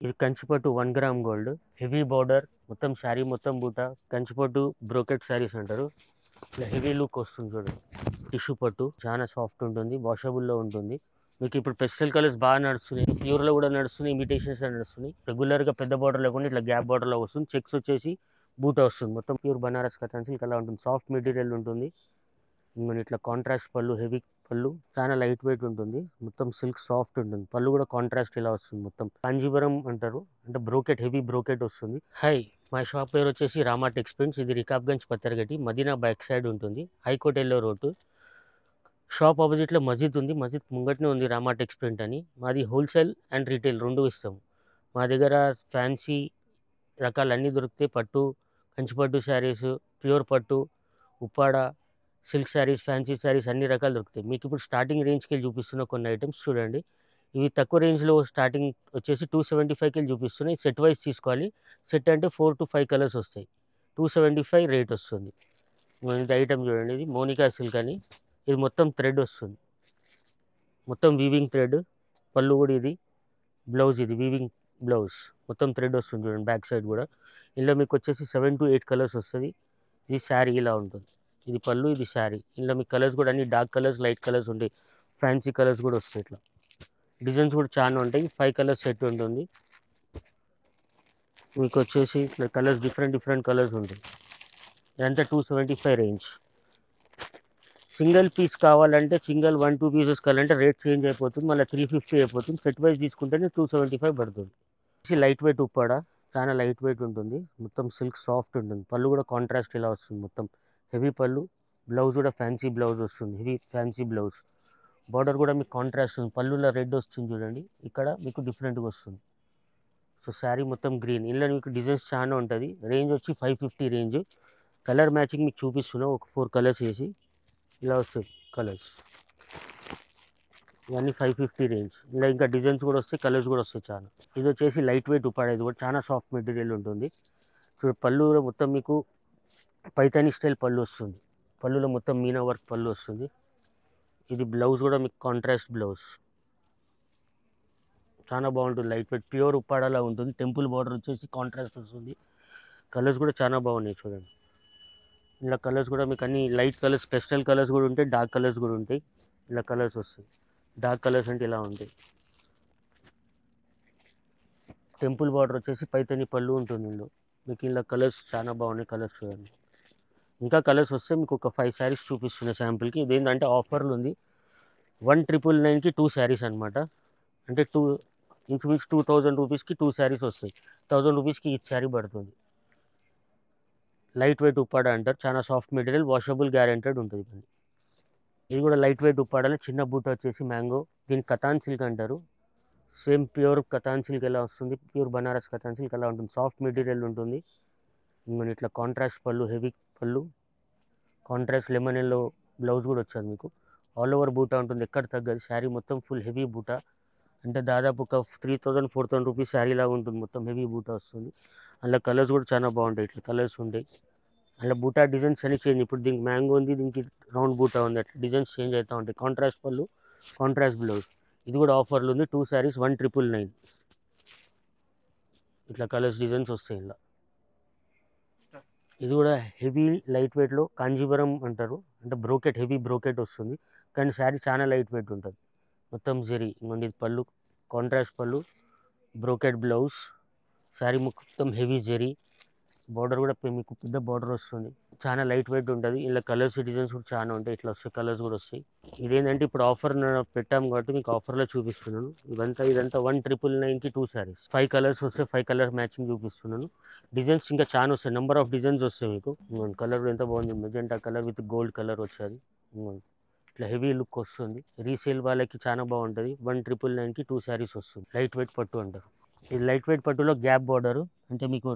ఇది కంచిపట్టు 1 gram gold heavy border మొత్తం శారీ మొత్తం బూట కంచిపట్టు బ్రోకెట్ శారీస్ అంటారు. ఇట్లా హెవీ లుక్ వస్తుంది చూడండి. టిష్యూ పట్టు చాలా సాఫ్ట్ ఉంటుంది, వాషబుల్లో ఉంటుంది. మీకు ఇప్పుడు పెస్టల్ కలర్స్ బాగా నడుస్తున్నాయి, ప్యూర్లో కూడా నడుస్తున్నాయి, ఇమిటేషన్స్ నడుస్తున్నాయి. రెగ్యులర్గా పెద్ద బార్డర్ లేకుండా ఇట్లా గ్యాప్ బార్డర్లో వస్తుంది. చెక్స్ వచ్చేసి బూట వస్తుంది. మొత్తం ప్యూర్ బనారస్ కథాన్ సిల్క్ అలా ఉంటుంది. సాఫ్ట్ మెటీరియల్ ఉంటుంది. మన ఇట్లా కాంట్రాస్ట్ పళ్ళు, హెవీ పళ్ళు, చాలా లైట్ వెయిట్ ఉంటుంది. మొత్తం సిల్క్ సాఫ్ట్ ఉంటుంది. పళ్ళు కూడా కాంట్రాస్ట్ ఇలా వస్తుంది. మొత్తం కాంజీవరం అంటారు, అంటే బ్రోకెట్, హెవీ బ్రోకెట్ వస్తుంది. హై, మా షాప్ పేరు వచ్చేసి రామా టెక్స్పెంట్స్. ఇది రికాబ్గంజ్ పత్తర్గట్టి మదీనా బ్యాక్ సైడ్ ఉంటుంది, హైకోర్ట్ ఎల్లో రోడ్. షాప్ ఆపోజిట్లో మస్జిద్ ఉంది, మస్జిద్ ముంగట్నే ఉంది రామా టెక్స్పెంట్ అని. మాది హోల్సేల్ అండ్ రీటైల్ రెండు ఇస్తాం. మా దగ్గర ఫ్యాన్సీ రకాలు అన్నీ దొరుకుతాయి. పట్టు, కంచిపట్టు శారీస్, ప్యూర్ పట్టు, ఉప్పాడ, సిల్క్ శారీస్, ఫ్యాన్సీ శారీస్ అన్ని రకాలు దొరుకుతాయి. మీకు ఇప్పుడు స్టార్టింగ్ రేంజ్కి వెళ్ళి చూపిస్తున్న కొన్ని ఐటమ్స్ చూడండి. ఇవి తక్కువ రేంజ్లో స్టార్టింగ్ వచ్చేసి 275కి వెళ్ళి చూపిస్తున్నాయి. సెట్ వైజ్ తీసుకోవాలి. సెట్ అంటే 4 to 5 కలర్స్ వస్తాయి. 275 రేట్ వస్తుంది. ఇది ఐటమ్ చూడండి, ఇది మోనికా సిల్క్ అని. ఇది మొత్తం థ్రెడ్ వస్తుంది, మొత్తం వీవింగ్ థ్రెడ్. పళ్ళు కూడా ఇది, బ్లౌజ్ ఇది వీవింగ్ బ్లౌజ్, మొత్తం థ్రెడ్ వస్తుంది చూడండి. బ్యాక్ సైడ్ కూడా ఇందులో మీకు వచ్చేసి 7 to 8 కలర్స్ వస్తుంది. ఇది శారీ ఇలా ఉంటుంది. ఇది పళ్ళు, ఇది శారీ. ఇందులో మీకు కలర్స్ కూడా అన్ని డార్క్ కలర్స్, లైట్ కలర్స్ ఉంటాయి, ఫ్యాన్సీ కలర్స్ కూడా వస్తాయి. ఇట్లా డిజైన్స్ కూడా చాలా ఉంటాయి. 5 కలర్స్ సెట్ ఉంటుంది. మీకు వచ్చేసి ఇట్లా కలర్స్ డిఫరెంట్ కలర్స్ ఉంటాయి. ఇదంతా 275 రేంజ్. సింగిల్ పీస్ కావాలంటే, సింగిల్ 1-2 పీసెస్ కావాలంటే రేట్ చేంజ్ అయిపోతుంది, మళ్ళీ 350 అయిపోతుంది. సెట్ వైజ్ తీసుకుంటేనే 275 పడుతుంది. లైట్ వెయిట్ ఉప్పాడ, చాలా లైట్ వెయిట్ ఉంటుంది. మొత్తం సిల్క్ సాఫ్ట్ ఉంటుంది. పళ్ళు కూడా కాంట్రాస్ట్ ఇలా వస్తుంది. మొత్తం హెవీ పళ్ళు, బ్లౌజ్ కూడా ఫ్యాన్సీ బ్లౌజ్ వస్తుంది, హెవీ ఫ్యాన్సీ బ్లౌజ్. బార్డర్ కూడా మీకు కాంట్రాస్ట్ ఉంది. పళ్ళులో రెడ్ వస్తుంది చూడండి, ఇక్కడ మీకు డిఫరెంట్గా వస్తుంది. సో శారీ మొత్తం గ్రీన్. ఇందులో మీకు డిజైన్స్ చాలా ఉంటుంది. రేంజ్ వచ్చి 550 రేంజ్. కలర్ మ్యాచింగ్ మీకు చూపిస్తున్నా, ఒక 4 కలర్స్ వేసి ఇలా వస్తాయి కలర్స్. ఇవన్నీ 550 రేంజ్. ఇలా ఇంకా డిజైన్స్ కూడా వస్తాయి, కలర్స్ కూడా వస్తాయి చాలా. ఇది వచ్చేసి లైట్ వెయిట్ ఉప్పాడ. ఇది కూడా చాలా సాఫ్ట్ మెటీరియల్ ఉంటుంది. చూడు, పళ్ళు మొత్తం మీకు పైతాని స్టైల్ పళ్ళు వస్తుంది. పళ్ళులో మొత్తం మీనా వర్క్ పళ్ళు వస్తుంది. ఇది బ్లౌజ్ కూడా మీకు కాంట్రాస్ట్ బ్లౌజ్, చాలా బాగుంటుంది. లైట్ వెయిట్ ప్యూర్ ఉప్పాడలా ఉంటుంది. టెంపుల్ బార్డర్ వచ్చేసి కాంట్రాస్ట్ వస్తుంది. కలర్స్ కూడా చాలా బాగున్నాయి చూడండి. ఇలా కలర్స్ కూడా మీకు అన్ని లైట్ కలర్స్, పెస్టల్ కలర్స్ కూడా ఉంటాయి, డార్క్ కలర్స్ కూడా ఉంటాయి. ఇలా కలర్స్ వస్తాయి. డార్క్ కలర్స్ అంటే ఇలా ఉంటాయి. టెంపుల్ బార్డర్ వచ్చేసి పైతని పళ్ళు ఉంటుంది. ఇందులో మీకు ఇలా కలర్స్ చాలా బాగున్నాయి. కలర్స్ చూడండి. ఇంకా కలర్స్ వస్తే మీకు ఒక 5 శారీస్ చూపిస్తున్నాయి శాంపుల్కి. ఇదేంటంటే ఆఫర్లు ఉంది. 1999కి 2 శారీస్ అనమాట. అంటే ఇంచుమించు 2000 రూపీస్కి 2 శారీస్ వస్తాయి. 1000 రూపీస్కి ఈచ్ శారీ పడుతుంది. లైట్ వెయిట్ ఉప్పాడ అంటారు, చాలా సాఫ్ట్ మెటీరియల్, వాషబుల్ గ్యారెంటెడ్ ఉంటుంది. ఇది కూడా లైట్ వెయిట్ ఉప్పాడలో చిన్న బూట వచ్చేసి మ్యాంగో. దీన్ని కతాన్ సిల్క్ అంటారు. సేమ్ ప్యూర్ కతాన్ సిల్క్ ఎలా వస్తుంది, ప్యూర్ బనారస్ కతాన్ సిల్క్ అలా ఉంటుంది. సాఫ్ట్ మెటీరియల్ ఉంటుంది. మన ఇట్లా కాంట్రాస్ట్ పళ్ళు, హెవీ పళ్ళు, కాంట్రాస్ట్ లెమన్ ఎల్లో బ్లౌజ్ కూడా వచ్చేది మీకు. ఆల్ ఓవర్ బూటా ఉంటుంది, ఎక్కడ తగ్గదు. శారీ మొత్తం ఫుల్ హెవీ బూటా, అంటే దాదాపు ఒక 3000-4000 రూపీస్ శారీ లాగా ఉంటుంది. మొత్తం హెవీ బూటా వస్తుంది. అందులో కలర్స్ కూడా చాలా బాగుంటాయి. ఇట్లా కలర్స్ ఉంటాయి. అందులో బూటా డిజైన్స్ అన్ని చేంజ్. ఇప్పుడు దీనికి మ్యాంగో ఉంది, దీనికి రౌండ్ బూటా ఉంది, అట్లా డిజైన్స్ చేంజ్ అవుతూ ఉంటాయి. కాంట్రాస్ట్ పళ్ళు, కాంట్రాస్ట్ బ్లౌజ్. ఇది కూడా ఆఫర్లు ఉంది. 2 శారీస్ 1999. ఇట్లా కలర్స్ డిజైన్స్ వస్తాయి ఇలా. ఇది కూడా హెవీ లైట్ వెయిట్లో కాంజీవరం అంటారు, అంటే బ్రోకెట్, హెవీ బ్రోకెట్ వస్తుంది. కానీ శారీ చాలా లైట్ వెయిట్ ఉంటుంది. మొత్తం జరీ ఇది పళ్ళు, కాంట్రాస్ట్ పళ్ళు, బ్రోకెట్ బ్లౌజ్. శారీ మొత్తం హెవీ జరీ. బార్డర్ కూడా మీకు పెద్ద బార్డర్ వస్తుంది. చాలా లైట్ వెయిట్ ఉంటుంది. ఇలా కలర్స్ డిజైన్స్ కూడా చాలా ఉంటాయి. ఇట్లా వస్తాయి, కలర్స్ కూడా వస్తాయి. ఇదేంటంటే ఇప్పుడు ఆఫర్ పెట్టాము కాబట్టి మీకు ఆఫర్లో చూపిస్తున్నాను. ఇదంతా 1999కి 2 శారీస్. 5 కలర్స్ వస్తాయి. 5 కలర్ మ్యాచింగ్ చూపిస్తున్నాను. డిజైన్స్ ఇంకా చాలా వస్తాయి, నెంబర్ ఆఫ్ డిజైన్స్ వస్తాయి మీకు. కలర్ ఎంత బాగుంది, magenta colour with gold colour వచ్చేది. ఇట్లా హెవీ లుక్ వస్తుంది. రీసేల్ వాళ్ళకి చాలా బాగుంటుంది. 1999కి 2 శారీస్ వస్తుంది. లైట్ వెయిట్ పట్టు అంటారు. ఇది లైట్ వెయిట్ పట్టులో గ్యాప్ బార్డర్, అంటే మీకు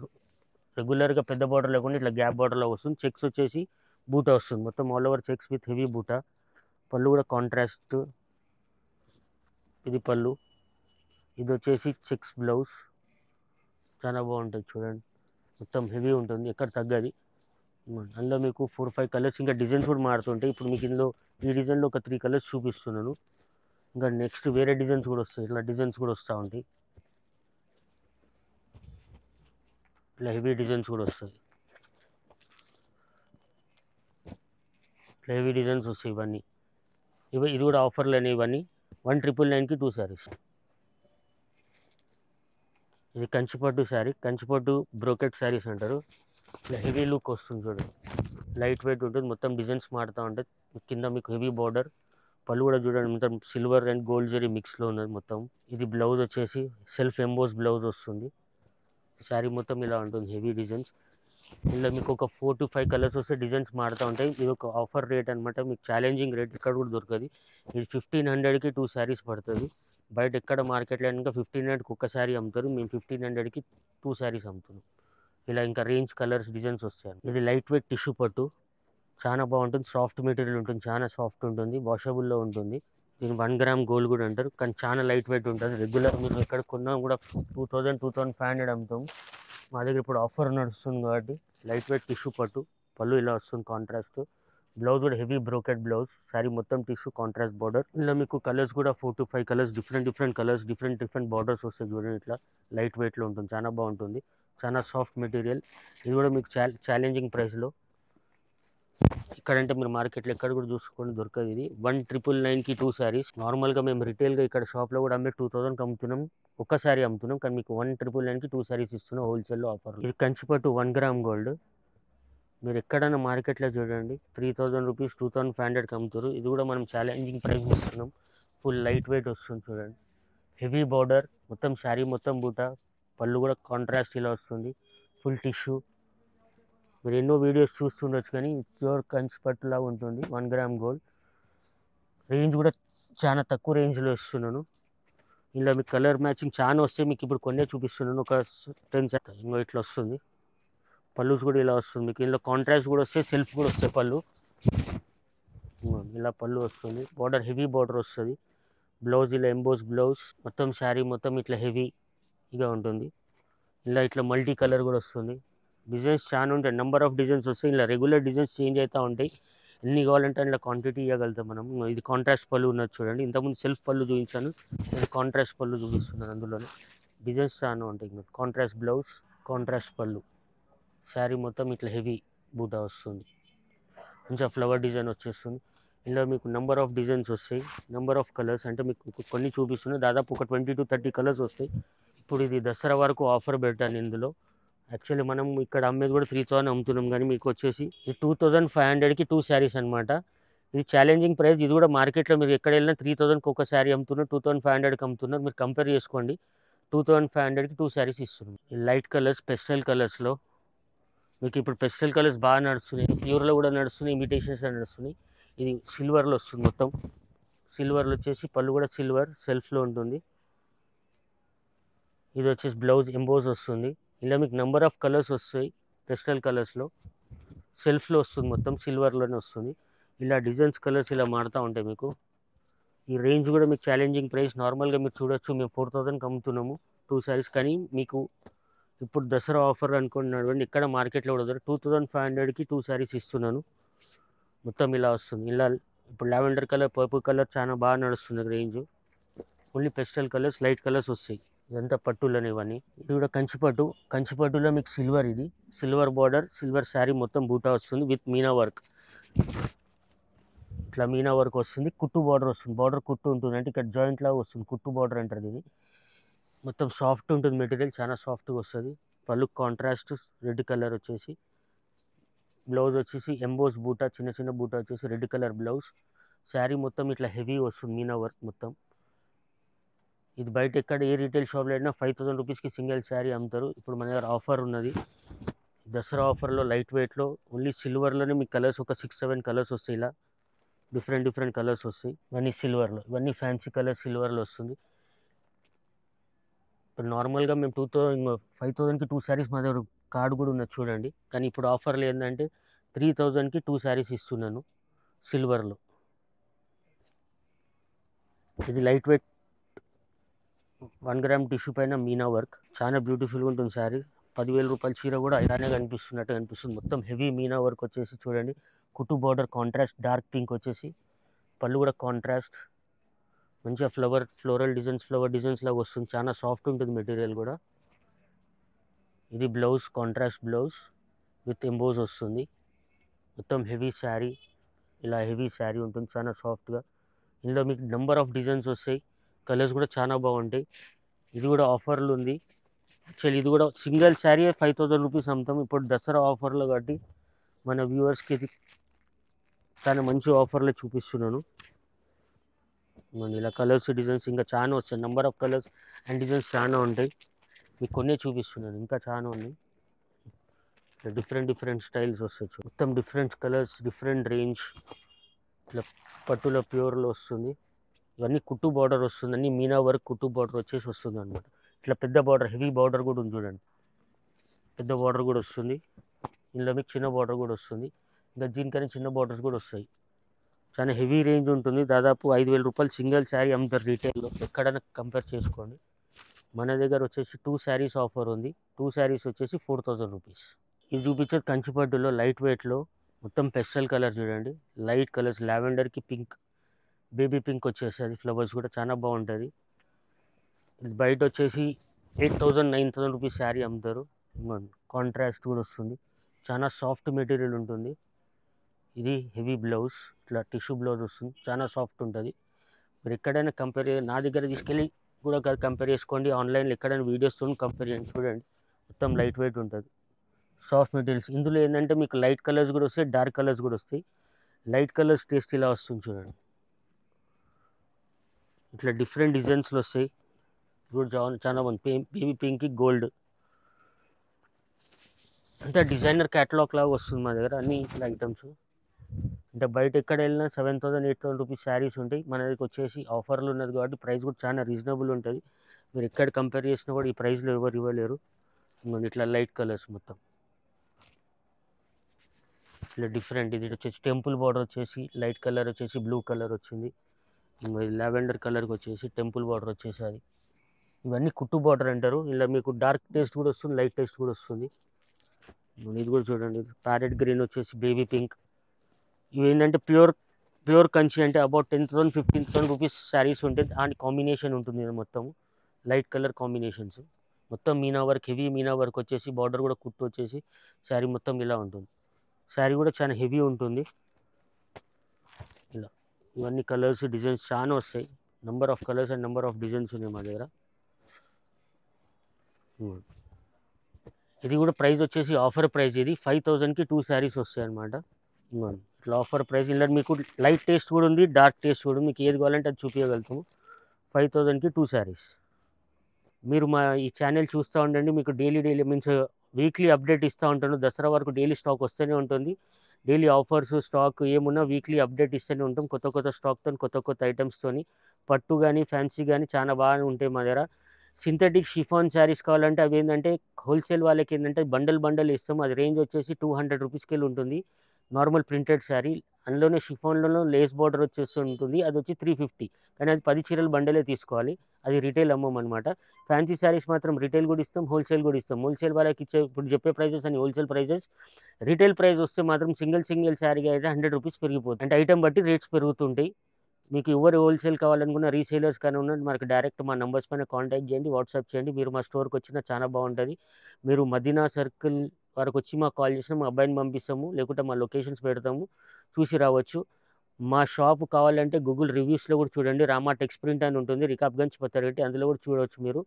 రెగ్యులర్గా పెద్ద బార్డర్ లేకుండా ఇట్లా గ్యాప్ బార్డర్లో వస్తుంది. చెక్స్ వచ్చేసి బూటా వస్తుంది, మొత్తం all over checks with heavy బూటా. పళ్ళు కూడా కాంట్రాస్ట్. ఇది పళ్ళు. ఇది వచ్చేసి చెక్స్ బ్లౌజ్, చాలా బాగుంటుంది చూడండి. మొత్తం హెవీ ఉంటుంది, ఎక్కడ తగ్గది. అందులో మీకు 4-5 కలర్స్ ఇంకా డిజైన్స్ కూడా మారుతుంటాయి. ఇప్పుడు మీకు ఇందులో ఈ డిజైన్లో ఒక 3 కలర్స్ చూపిస్తున్నాను. ఇంకా నెక్స్ట్ వేరే డిజైన్స్ కూడా వస్తాయి. ఇట్లా డిజైన్స్ కూడా వస్తూ ఉంటాయి. ఇలా హెవీ డిజైన్స్ కూడా వస్తుంది. ఇట్లా హెవీ డిజైన్స్ వస్తాయి ఇవన్నీ. ఇది కూడా ఆఫర్లోనే ఇవన్నీ 1,999కి 2 శారీస్. ఇది కంచిపట్టు శారీ, కంచిపట్టు బ్రోకెట్ శారీస్ అంటారు. ఇలా హెవీ లుక్ వస్తుంది చూడండి, లైట్ వెయిట్ ఉంటుంది, మొత్తం డిజైన్స్ మారుతూ ఉంటాయి. కింద మీకు హెవీ బార్డర్, పళ్ళు కూడా చూడండి మొత్తం సిల్వర్ అండ్ గోల్డ్ జరీ మిక్స్లో ఉన్నది మొత్తం. ఇది బ్లౌజ్ వచ్చేసి సెల్ఫ్ ఎంబోస్ బ్లౌజ్ వస్తుంది. శారీ మొత్తం ఇలా ఉంటుంది, హెవీ డిజైన్స్. ఇలా మీకు ఒక 4 to 5 కలర్స్ వస్తే డిజైన్స్ మారుతూ ఉంటాయి. ఇది ఒక ఆఫర్ రేట్ అనమాట, మీకు ఛాలెంజింగ్ రేట్ ఇక్కడ కూడా దొరకదు. ఇది 1,500కి 2 శారీస్ పడుతుంది. బయట ఎక్కడ మార్కెట్లో ఇంకా 1,500కి ఒక శారీ అమ్ముతారు, మేము 1,500కి 2 శారీస్ అమ్ముతున్నాం. ఇలా ఇంకా రేంజ్ కలర్స్ డిజైన్స్ వస్తాయి. ఇది లైట్ వెయిట్ టిష్యూ పట్టు, చాలా బాగుంటుంది, సాఫ్ట్ మెటీరియల్ ఉంటుంది, చాలా సాఫ్ట్ ఉంటుంది, వాషబుల్లో ఉంటుంది. దీన్ని 1 గ్రామ్ గోల్డ్ కూడా అంటారు, కానీ చాలా లైట్ వెయిట్ ఉంటుంది. రెగ్యులర్ మీరు ఎక్కడ కొన్నా కూడా 2,000, 2,500 అమ్ముతాం. మా దగ్గర ఇప్పుడు ఆఫర్ నడుస్తుంది కాబట్టి లైట్ వెయిట్ టిష్యూ పట్టు, పళ్ళు ఇలా వస్తుంది కాంట్రాస్ట్, బ్లౌజ్ కూడా హెవీ బ్రోకెట్ బ్లౌజ్, శారీ మొత్తం టిష్యూ కాంట్రాస్ట్ బార్డర్. ఇలా మీకు కలర్స్ కూడా 4 to 5 colours, different colours, different borders వస్తాయి చూడండి. ఇట్లా లైట్ వెయిట్లో ఉంటుంది, చాలా బాగుంటుంది, చాలా సాఫ్ట్ మెటీరియల్. ఇది కూడా మీకు ఛాలెంజింగ్ ప్రైస్లో, ఇక్కడంటే మీరు మార్కెట్లో ఎక్కడ కూడా చూసుకొని దొరకదు. ఇది 1,999కి 2 శారీస్. నార్మల్గా మేము రిటైల్గా ఇక్కడ షాప్లో కూడా అమ్మే 2,000కి అమ్ముతున్నాం, ఒక శారీ అమ్ముతున్నాం, కానీ మీకు 1,999కి 2 శారీస్ ఇస్తున్నాం హోల్సేల్లో ఆఫర్. ఇది కంచిపట్టు 1 గ్రామ్ గోల్డ్, మీరు ఎక్కడైనా మార్కెట్లో చూడండి 3,000 రూపీస్, 2,500కి అమ్ముతారు. ఇది కూడా మనం ఛాలెంజింగ్ ప్రైస్ ఇస్తున్నాం, ఫుల్ లైట్ వెయిట్ వస్తుంది చూడండి, హెవీ బార్డర్, మొత్తం శారీ మొత్తం బూట, పళ్ళు కూడా కాంట్రాస్ట్ ఇలా వస్తుంది, ఫుల్ టిష్యూ. మీరు ఎన్నో వీడియోస్ చూస్తుండొచ్చు, కానీ ప్యూర్ కంచిపట్టులా ఉంటుంది. 1 గ్రామ్ గోల్డ్, రేంజ్ కూడా చాలా తక్కువ రేంజ్లో ఇస్తున్నాను. ఇలా మీకు కలర్ మ్యాచింగ్ చాలా వస్తాయి, మీకు ఇప్పుడు కొన్నే చూపిస్తున్నాను, ఒక 10 ఇంకో ఇట్లా వస్తుంది. పళ్ళుస్ కూడా ఇలా వస్తుంది మీకు, ఇందులో కాంట్రాస్ట్ కూడా వస్తాయి, సెల్ఫ్ కూడా వస్తాయి పళ్ళు. ఇలా పళ్ళు వస్తుంది, బార్డర్ హెవీ బార్డర్ వస్తుంది, బ్లౌజ్ ఇలా ఎంబోస్ బ్లౌజ్, మొత్తం శారీ మొత్తం ఇట్లా హెవీగా ఉంటుంది. ఇలా ఇట్లా మల్టీ కలర్ కూడా వస్తుంది, డిజైన్స్ చాలా ఉంటాయి, నెంబర్ ఆఫ్ డిజైన్స్ వస్తాయి. ఇలా రెగ్యులర్ డిజైన్స్ చేంజ్ అవుతూ ఉంటాయి, ఎన్ని కావాలంటే ఇలా క్వాంటిటీ ఇవ్వగలుగుతాం మనం. ఇది కాంట్రాస్ట్ పళ్ళు ఉన్నది చూడండి, ఇంతకుముందు సెల్ఫ్ పళ్ళు చూపించాను, ఇది కాంట్రాస్ట్ పళ్ళు చూపిస్తున్నాను. అందులోనే డిజైన్స్ చాలా ఉంటాయి, కాంట్రాస్ట్ బ్లౌజ్, కాంట్రాస్ట్ పళ్ళు, శారీ మొత్తం ఇట్లా హెవీ బూటా వస్తుంది, కొంచెం ఫ్లవర్ డిజైన్ వచ్చేస్తుంది. ఇలా మీకు నెంబర్ ఆఫ్ డిజైన్స్ వస్తాయి, నెంబర్ ఆఫ్ కలర్స్, అంటే మీకు కొన్ని చూపిస్తున్నాయి, దాదాపు ఒక 20 to 30 కలర్స్ వస్తాయి. ఇప్పుడు ఇది దసరా వరకు ఆఫర్ పెట్టాను ఇందులో. యాక్చువల్లీ మనం ఇక్కడ అమ్మేది కూడా 3,000 అమ్ముతున్నాం, కానీ మీకు వచ్చేసి ఇది 2,500కి 2 శారీస్ అనమాట. ఇది ఛాలెంజింగ్ ప్రైస్, ఇది కూడా మార్కెట్లో మీరు ఎక్కడ వెళ్ళినా 3,000కి ఒక శారీ అమ్ముతున్నారు, 2,500కి అమ్ముతున్నారు. మీరు కంపేర్ చేసుకోండి, 2,500కి 2 శారీస్ ఇస్తున్నాం. ఈ లైట్ కలర్స్, పెస్టల్ కలర్స్లో మీకు ఇప్పుడు పెస్టల్ కలర్స్ బాగా నడుస్తున్నాయి, ప్యూర్లో కూడా నడుస్తున్నాయి, ఇమిటేషన్స్లో నడుస్తున్నాయి. ఇది సిల్వర్లో వస్తుంది, మొత్తం సిల్వర్లో వచ్చేసి పళ్ళు కూడా సిల్వర్ సెల్ఫ్లో ఉంటుంది. ఇది వచ్చేసి బ్లౌజ్ ఎంబోజ్ వస్తుంది. ఇలా మీకు నెంబర్ ఆఫ్ కలర్స్ వస్తాయి, పెస్టల్ కలర్స్లో సెల్ఫ్లో వస్తుంది, మొత్తం సిల్వర్లోనే వస్తుంది. ఇలా డిజైన్స్ కలర్స్ ఇలా మారుతూ ఉంటాయి మీకు. ఈ రేంజ్ కూడా మీకు ఛాలెంజింగ్ ప్రైస్, నార్మల్గా మీరు చూడొచ్చు మేము 4,000కి అమ్ముతున్నాము 2 శారీస్, కానీ మీకు ఇప్పుడు దసరా ఆఫర్ అనుకుంటున్నాడు, ఇక్కడ మార్కెట్లో కూడా 2,500కి 2 శారీస్ ఇస్తున్నాను. మొత్తం ఇలా వస్తుంది. ఇలా ఇప్పుడు లావెండర్ కలర్, పర్పుల్ కలర్ చాలా బాగా నడుస్తుంది range. Only pastel colours, light colours వస్తాయి. ఇదంతా పట్టులని ఇవన్నీ. ఇది కూడా కంచిపట్టు, కంచిపట్టులో మీకు సిల్వర్, ఇది సిల్వర్ బార్డర్, సిల్వర్ శారీ మొత్తం బూటా వస్తుంది విత్ మీనా వర్క్. ఇట్లా మీనా వర్క్ వస్తుంది, కుట్టు బార్డర్ వస్తుంది, బార్డర్ కుట్టు ఉంటుంది, అంటే ఇక్కడ జాయింట్ లాగా వస్తుంది, కుట్టు బార్డర్ అంటారు దీన్ని. మొత్తం సాఫ్ట్ ఉంటుంది మెటీరియల్, చాలా సాఫ్ట్గా వస్తుంది. పళ్ళు కాంట్రాస్ట్ రెడ్ కలర్ వచ్చేసి, బ్లౌజ్ వచ్చేసి ఎంబోస్ బూటా, చిన్న చిన్న బూటా వచ్చేసి రెడ్ కలర్ బ్లౌజ్. శారీ మొత్తం ఇట్లా హెవీ వస్తుంది, మీనా వర్క్ మొత్తం. ఇది బయట ఎక్కడ ఏ రీటైల్ షాప్లో అయినా 5,000 రూపీస్కి సింగిల్ శారీ అమ్ముతారు. ఇప్పుడు మన దగ్గర ఆఫర్ ఉన్నది, దసరా ఆఫర్లో లైట్ వెయిట్లో ఓన్లీ సిల్వర్లోనే మీకు కలర్స్ ఒక 6-7 కలర్స్ వస్తాయి. ఇలా డిఫరెంట్ కలర్స్ వస్తాయి, ఇవన్నీ సిల్వర్లో, ఇవన్నీ ఫ్యాన్సీ కలర్ సిల్వర్లో వస్తుంది. ఇప్పుడు నార్మల్గా మేము 5,000కి 2 శారీస్ మా దగ్గర కార్డు కూడా ఉన్నది చూడండి, కానీ ఇప్పుడు ఆఫర్లు ఏంటంటే 3,000కి 2 శారీస్ ఇస్తున్నాను సిల్వర్లో. ఇది లైట్ వెయిట్ 1 గ్రామ్ టిష్యూ పైన మీనా వర్క్, చాలా బ్యూటిఫుల్గా ఉంటుంది శారీ. 10,000 రూపాయల చీర కూడా ఇలానే కనిపిస్తున్నట్టు కనిపిస్తుంది, మొత్తం హెవీ మీనా వర్క్ వచ్చేసి చూడండి, కుట్టు బార్డర్ కాంట్రాస్ట్ డార్క్ పింక్ వచ్చేసి, పళ్ళు కూడా కాంట్రాస్ట్, మంచిగా ఫ్లోరల్ డిజైన్స్ లాగా వస్తుంది, చాలా సాఫ్ట్ ఉంటుంది మెటీరియల్ కూడా. ఇది blouse, contrast blouse with emboss వస్తుంది. మొత్తం హెవీ శారీ, ఇలా హెవీ శారీ ఉంటుంది, చాలా సాఫ్ట్గా. ఇందులో మీకు నెంబర్ ఆఫ్ డిజైన్స్ వస్తాయి, కలర్స్ కూడా చాలా బాగుంటాయి. ఇది కూడా ఆఫర్లు ఉంది. యాక్చువల్లీ ఇది కూడా సింగిల్ శారీ 5000 రూపీస్ అమ్ముతాం. ఇప్పుడు దసరా ఆఫర్లో కాబట్టి మన వ్యూవర్స్కి ఇది చాలా మంచి ఆఫర్లో చూపిస్తున్నాను. ఇలా కలర్స్, డిజైన్స్ ఇంకా చాలా వస్తాయి. Number of colours and designs చాలా ఉంటాయి. మీకు కొన్నే చూపిస్తున్నాను, ఇంకా చాలా ఉన్నాయి. డిఫరెంట్ స్టైల్స్ వస్తాయి. మొత్తం డిఫరెంట్ కలర్స్, డిఫరెంట్ రేంజ్. ఇట్లా పట్టులో ప్యూర్లో వస్తుంది. ఇవన్నీ కుట్టు బార్డర్ వస్తుంది, అన్ని మీనా వర్క్ కుట్టు బార్డర్ వచ్చేసి వస్తుంది అనమాట. ఇట్లా పెద్ద బార్డర్, హెవీ బార్డర్ కూడా ఉంది చూడండి, పెద్ద బార్డర్ కూడా వస్తుంది. ఇందులో మీకు చిన్న బార్డర్ కూడా వస్తుంది. ఇంకా దీనికన్నా చిన్న బార్డర్స్ కూడా వస్తాయి. చాలా హెవీ రేంజ్ ఉంటుంది. దాదాపు 5000 రూపాయలు సింగిల్ శారీ అమ్ముతారు రీటైల్లో. ఎక్కడైనా కంపేర్ చేసుకోండి. మన దగ్గర వచ్చేసి 2 శారీస్ ఆఫర్ ఉంది. 2 శారీస్ వచ్చేసి 4000 రూపీస్. ఇది చూపించేది కంచిపట్టులో లైట్ వెయిట్లో మొత్తం పెస్టల్ కలర్ చూడండి. లైట్ కలర్స్, లావెండర్కి పింక్, బేబీ పింక్ వచ్చేసి ఫ్లవర్స్ కూడా చాలా బాగుంటుంది. ఇది బయట వచ్చేసి 8000 9000 రూపీస్ శారీ అమ్ముతారు. కాంట్రాస్ట్ కూడా వస్తుంది, చాలా సాఫ్ట్ మెటీరియల్ ఉంటుంది. ఇది హెవీ బ్లౌజ్, ఇట్లా టిష్యూ బ్లౌజ్ వస్తుంది, చాలా సాఫ్ట్ ఉంటుంది. మీరు ఎక్కడైనా కంపేర్, నా దగ్గర తీసుకెళ్ళి కూడా కంపేర్ చేసుకోండి. ఆన్లైన్లో ఎక్కడైనా వీడియోస్తో కంపేర్ చేయండి, చూడండి. మొత్తం లైట్ వెయిట్ ఉంటుంది, సాఫ్ట్ మెటీరియల్స్. ఇందులో ఏంటంటే మీకు లైట్ కలర్స్ కూడా వస్తాయి, డార్క్ కలర్స్ కూడా వస్తాయి. లైట్ కలర్స్ టేస్ట్ ఇలా వస్తుంది చూడండి. ఇట్లా డిఫరెంట్ డిజైన్స్లో వస్తాయి. ఇప్పుడు చాలా బాగుంది. బేబీ పింక్, గోల్డ్, అంటే డిజైనర్ క్యాటలాగ్ లాగా వస్తుంది మా దగ్గర అన్ని ఇట్లా ఐటమ్స్. అంటే బయట ఎక్కడ వెళ్ళినా 7000 8000 రూపీస్ శారీస్ ఉంటాయి. మన దగ్గరికి వచ్చేసి ఆఫర్లు ఉన్నది కాబట్టి ప్రైస్ కూడా చాలా రీజనబుల్ ఉంటుంది. మీరు ఎక్కడ కంపేర్ చేసినా కూడా ఈ ప్రైస్లో ఎవరు ఇవ్వలేరు. ఇట్లా లైట్ కలర్స్ మొత్తం ఇట్లా డిఫరెంట్. ఇది వచ్చేసి టెంపుల్ బార్డర్ వచ్చేసి లైట్ కలర్ వచ్చేసి బ్లూ కలర్ వచ్చింది. లావెండర్ కలర్కి వచ్చేసి టెంపుల్ బార్డర్ వచ్చేసి అది. ఇవన్నీ కుట్టు బార్డర్ అంటారు. ఇలా మీకు డార్క్ టేస్ట్ కూడా వస్తుంది, లైట్ టేస్ట్ కూడా వస్తుంది. ఇది కూడా చూడండి. ప్యారెట్ గ్రీన్ వచ్చేసి బేబీ పింక్. ఇవి ఏంటంటే ప్యూర్ కంచి, అంటే అబౌట్ 10,000 15,000 రూపీస్ శారీస్ ఉంటాయి. దాని కాంబినేషన్ ఉంటుంది ఇది మొత్తం లైట్ కలర్ కాంబినేషన్స్. మొత్తం meena work, heavy meena work వచ్చేసి బార్డర్ కూడా కుట్టు వచ్చేసి శారీ మొత్తం ఇలా ఉంటుంది. శారీ కూడా చాలా హెవీ ఉంటుంది. ఇలా ఇవన్నీ కలర్స్, డిజైన్స్ చాలా వస్తాయి. Number of colours and number of designs ఉన్నాయి మా దగ్గర. ఇది కూడా ప్రైస్ వచ్చేసి ఆఫర్ ప్రైస్. ఇది 5000కి 2 శారీస్ వస్తాయి అన్నమాట. ఇట్లా ఆఫర్ ప్రైస్. ఇలా మీకు లైట్ టేస్ట్ కూడా ఉంది, డార్క్ టేస్ట్ కూడా. మీకు ఏది కావాలంటే అది చూపించగలుగుతాము. 5000కి 2 శారీస్. మీరు మా ఈ ఛానల్ చూస్తూ ఉండండి. మీకు డైలీ మీన్స్ వీక్లీ అప్డేట్ ఇస్తూ ఉంటాను. దసరా వరకు డైలీ స్టాక్ వస్తూనే ఉంటుంది. డైలీ ఆఫర్స్, స్టాక్ ఏమున్నా వీక్లీ అప్డేట్ ఇస్తూనే ఉంటాం. కొత్త స్టాక్తో, కొత్త ఐటమ్స్తో. పట్టు కానీ ఫ్యాన్సీ కానీ చాలా బాగా ఉంటాయి మా దగ్గర. సింథటిక్ షిఫాన్ శారీస్ కావాలంటే అవి ఏంటంటే హోల్సేల్ వాళ్ళకి ఏంటంటే బండల్ ఇస్తాం. అది రేంజ్ వచ్చేసి 200 రూపీస్కి వెళ్ళి ఉంటుంది. నార్మల్ ప్రింటెడ్ శారీ, అందులోనే షిఫాన్లో లేస్ బార్డర్ వచ్చేసి ఉంటుంది. అది వచ్చి 350. కానీ అది 10 చీరలు బండలే తీసుకోవాలి. అది రిటైల్ అమ్మం అనమాట. ఫ్యాన్సీ శారీస్ మాత్రం రిటైల్ కూడా ఇస్తాం, హోల్సేల్ కూడా ఇస్తాం. హోల్సేల్ వాళ్ళకి ఇచ్చే ఇప్పుడు చెప్పే ప్రైజెస్ అని హోల్సేల్ ప్రైజెస్. రిటైల్ ప్రైస్ వస్తే మాత్రం సింగిల్ శారీగా అయితే 100 రూపీస్ పెరిగిపోతుంది. అంటే ఐటమ్ బట్టి రేట్స్ పెరుగుతుంటాయి. మీకు ఎవరు హోల్సేల్ కావాలనుకున్న రీసేలర్స్ కానీ ఉన్నది మనకు డైరెక్ట్ మా నెంబర్స్ పైన కాంటాక్ట్ చేయండి, వాట్సాప్ చేయండి. మీరు మా స్టోర్కి వచ్చినా చాలా బాగుంటుంది. మీరు మదీనా సర్కిల్ వరకు వచ్చి మాకు కాల్ చేసినా మా అబ్బాయిని పంపిస్తాము, లేకుంటే మా లొకేషన్స్ పెడతాము, చూసి రావచ్చు. మా షాప్ కావాలంటే గూగుల్ రివ్యూస్లో కూడా చూడండి. రామా టెక్స్ ప్రింట్ అని ఉంటుంది, రికాబ్గంజ్ పత్తారెడ్డి, అందులో కూడా చూడవచ్చు. మీరు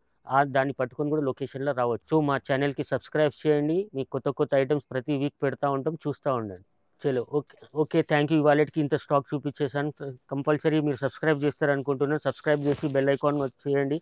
దాన్ని పట్టుకొని కూడా లొకేషన్లో రావచ్చు. సో మా ఛానల్కి సబ్స్క్రైబ్ చేయండి. మీకు కొత్త ఐటమ్స్ ప్రతి వీక్ పెడతా ఉంటాం, చూస్తూ ఉండండి. చలో ఓకే థ్యాంక్ యూ. వాలెట్కి ఇంత స్టాక్ చూపించేసాను. కంపల్సరీ మీరు సబ్స్క్రైబ్ చేస్తారనుకుంటున్నాను. సబ్స్క్రైబ్ చేసి బెల్ ఐకాన్ చేయండి.